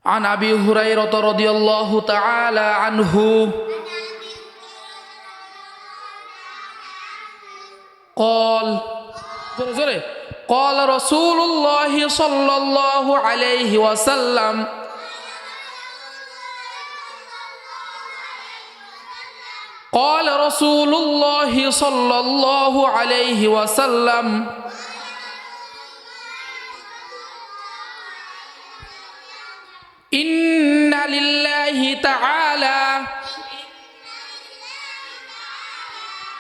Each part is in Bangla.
عن أبي هريرة رضي الله تعالى عنه قال قال رسول الله صلى الله عليه وسلم قال رسول الله صلى الله عليه وسلم إن لله تعالى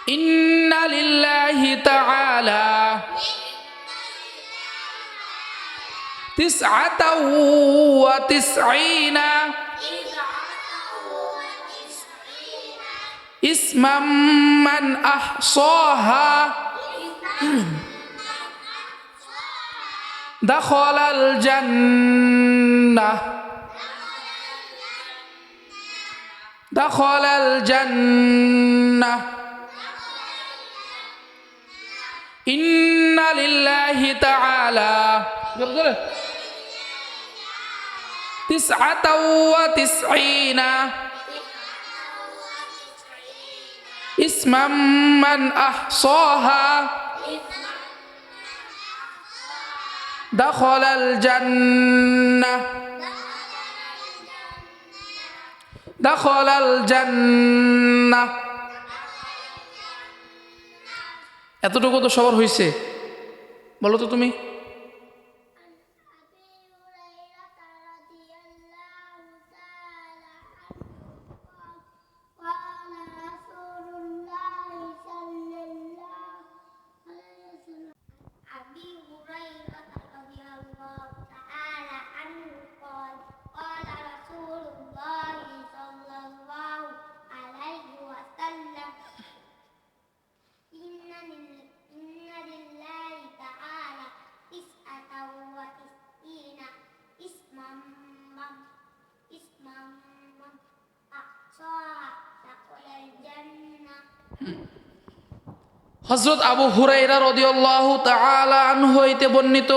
إن لله تعالى 99 اسما من أحصاها دخل الجنة دخل الجنة إن لله تعالى 99 اسما من أحصاها دخل الجنة دخل الجنة এতটুকু তো সবার হয়েছে বলো তো তুমি হযরত আবু হুরায়রা রাদিয়াল্লাহু তাআলা আনহু হইতে বর্ণিত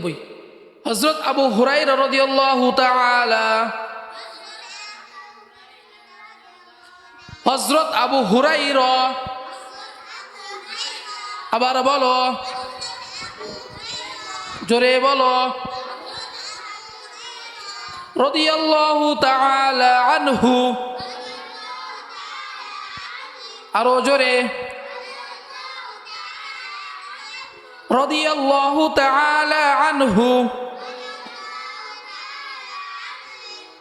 বই হযরত আবু হুরায়রা রাদিয়াল্লাহু তাআলা হযরত আবু হুরায়রা আবার বলো জোরে বলো রাদিয়াল্লাহু তাআলা আনহু আরো জোরে রাদিয়াল্লাহু তাআলা আনহু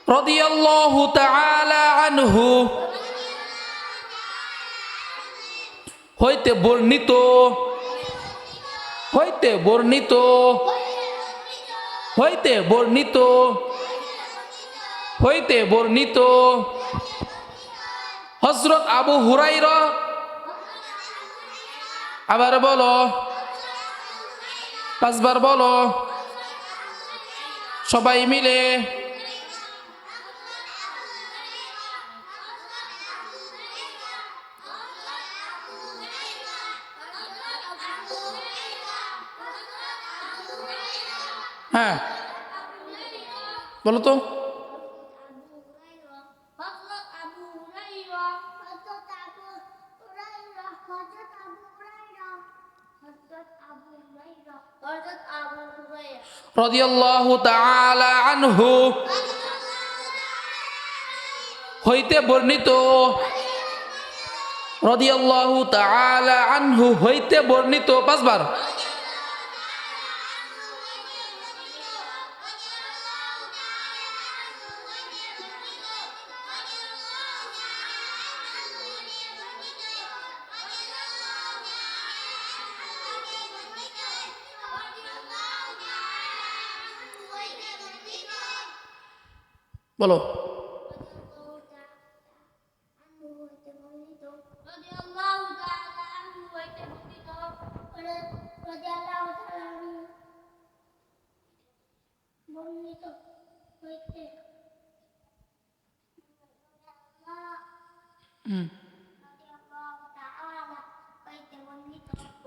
রাদিয়াল্লাহু তাআলা আনহু হইতে বর্ণিত হইতে বর্ণিত হইতে বর্ণিত হইতে বর্ণিত হযরত আবু হুরায়রা আবার বলো পাঁচবার বলো সবাই মিলে হ্যাঁ বলো তো রাদিয়াল্লাহু তাআলা আনহু হইতে বর্ণিত রাদিয়াল্লাহু তাআলা আনহু হইতে বর্ণিত পাঁচবার বলো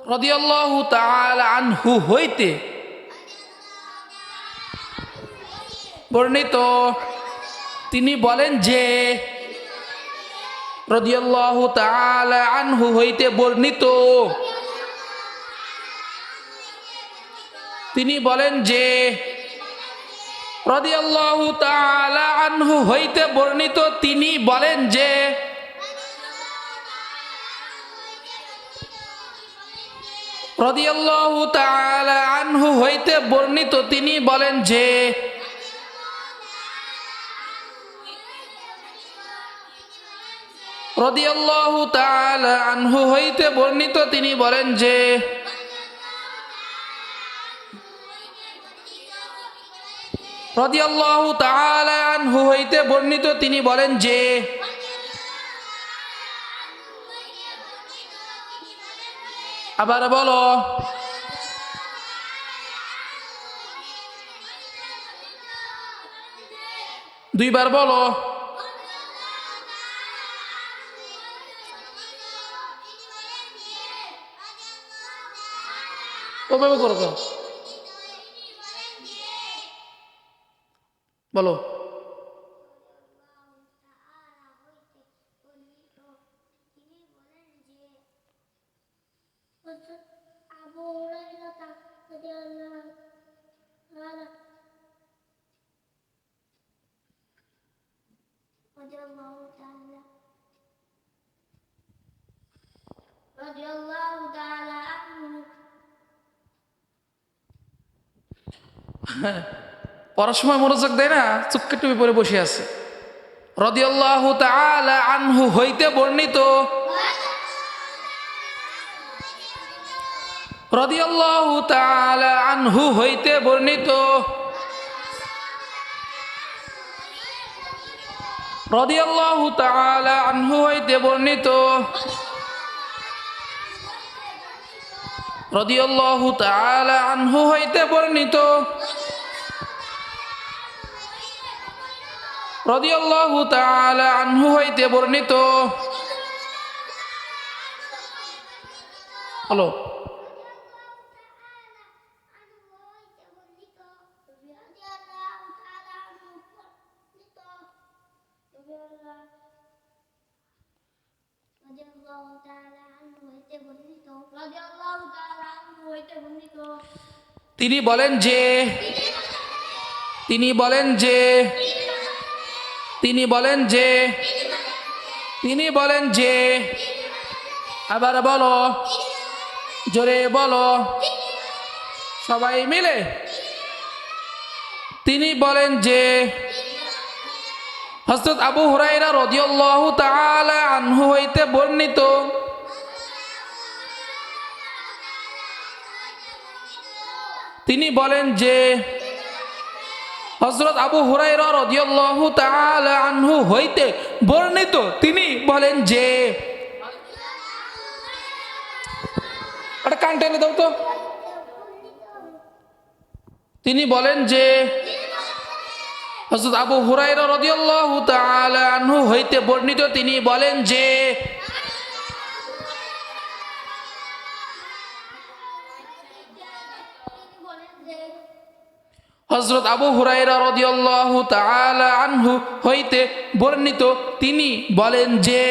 রাদিয়াল্লাহু তাআলা আনহু হইতে বর্ণিত তিনি বলেন যে রাদিয়াল্লাহু তাআলা আনহু হইতে বর্ণিত তিনি বলেন যে রাদিয়াল্লাহু তাআলা আনহু হইতে বর্ণিত তিনি বলেন যে রাদিয়াল্লাহু তাআলা আনহু হইতে বর্ণিত তিনি বলেন যে রাদিয়াল্লাহু তাআলা আনহু হইতে বর্ণিত তিনি বলেন যে রাদিয়াল্লাহু তাআলা আনহু হইতে বর্ণিত তিনি বলেন যে আবার বলো দুইবার বলো ওভাবে করো তো বলো আবু হুরায়রা রাদিয়াল্লাহু তাআলা রাদিয়াল্লাহু তাআলা আনহু পড়ার সময় মনোযোগ দেয় না, চুপকে টুপি পরে বসে আছে। রাদিয়াল্লাহু তাআলা আনহু হইতে বর্ণিত রাদিয়াল্লাহু তাআলা আনহু হইতে বর্ণিত রাদিয়াল্লাহু তাআলা আনহু হইতে বর্ণিত রাদিয়াল্লাহু তাআলা আনহু হইতে বর্ণিত রাদিয়াল্লাহু তাআলা আনহু হইতে বর্ণিত হলো তিনি বলেন যে তিনি বলেন যে তিনি বলেন যে তিনি বলেন যে আবার বলো জোরে বলো সবাই মিলে তিনি বলেন যে হযরত আবু হুরায়রা রাদিয়াল্লাহু তাআলা আনহু হইতে বর্ণিত তিনি বলেন যে হযরত আবু হুরায়রা রাদিয়াল্লাহু তাআলা আনহু হইতে বর্ণিত তিনি বলেন যে এটা কান টেনে দাও তো তিনি বলেন যে হযরত আবু হুরায়রা রাদিয়াল্লাহু তাআলা আনহু হইতে বর্ণিত তিনি বলেন যে হযরত আবু হুরায়রা রাদিয়াল্লাহু তাআলা আনহু হইতে বর্ণিত তিনি বলেন যে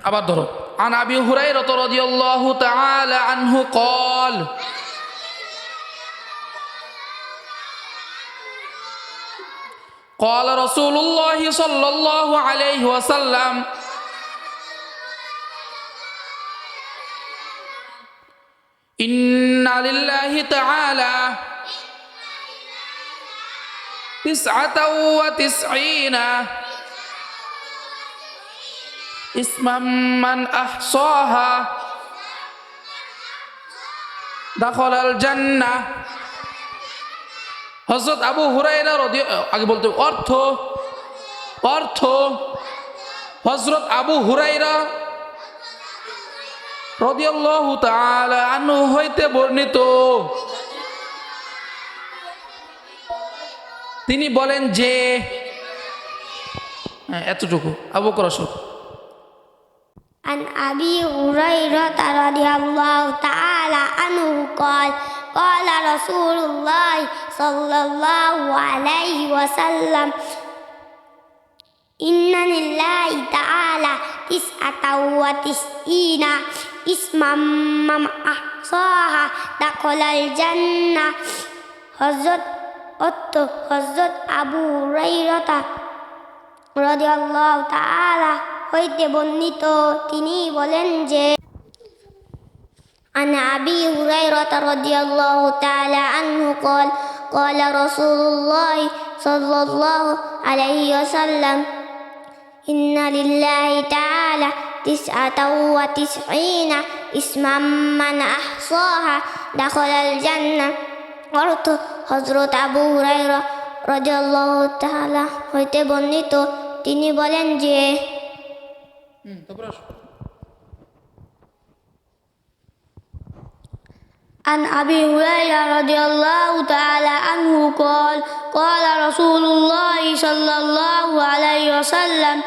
আবার ধরো আন আবি হুরায়রা রাদিয়াল্লাহু তাআলা আনহু قال قال رسول الله صلى الله عليه وسلم إن لله تعالى 99 اسما من أحصاها دخل الجنة হযরত আবু হুরায়রা আগে বলতে অর্থ হযরত আবু হুরায়রা রাদিয়াল্লাহু তাআলা আনহু হইতে বর্ণিত তিনি বলেন যে, হ্যাঁ এতটুকু। আবু বকর আসো। عن أبي هريرة رضي الله تعالى عنه قال قال رسول الله صلى الله عليه وسلم إن لله تعالى 99 اسما من أحصاها دخل الجنة হযরত আবু হুরায়রা রাদিয়াল্লাহু তাআলা হইতে বর্ণিত, তিনি বলেন যে, عن أبي هريرة رضي الله تعالى عنه قال قال رسول الله صلى الله عليه وسلم إن لله تعالى 99 اسما من أحصاها دخل الجنة অর্থ হযরত আবু হুরায়রা রাদিয়াল্লাহু তাআলা হইতে বর্ণিত, তিনি বলেন যে, তারপর আসো। عن أبي هريرة رضي الله تعالى عنه قال قال رسول الله صلى الله عليه وسلم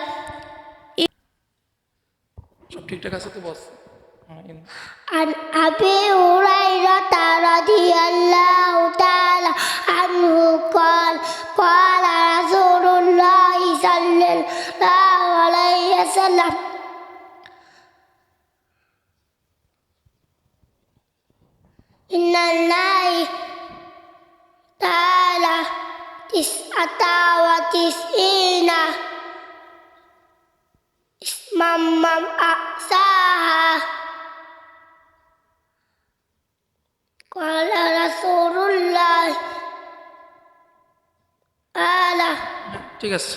সব ঠিকঠাক আছে তো বস? عن أبي هريرة رضي الله تعالى عنه قال قال رسول الله صلى الله عليه وسلم إن الله تعالى 99 اسما من أحصاها قال رسول الله تعالى ঠিক আছে।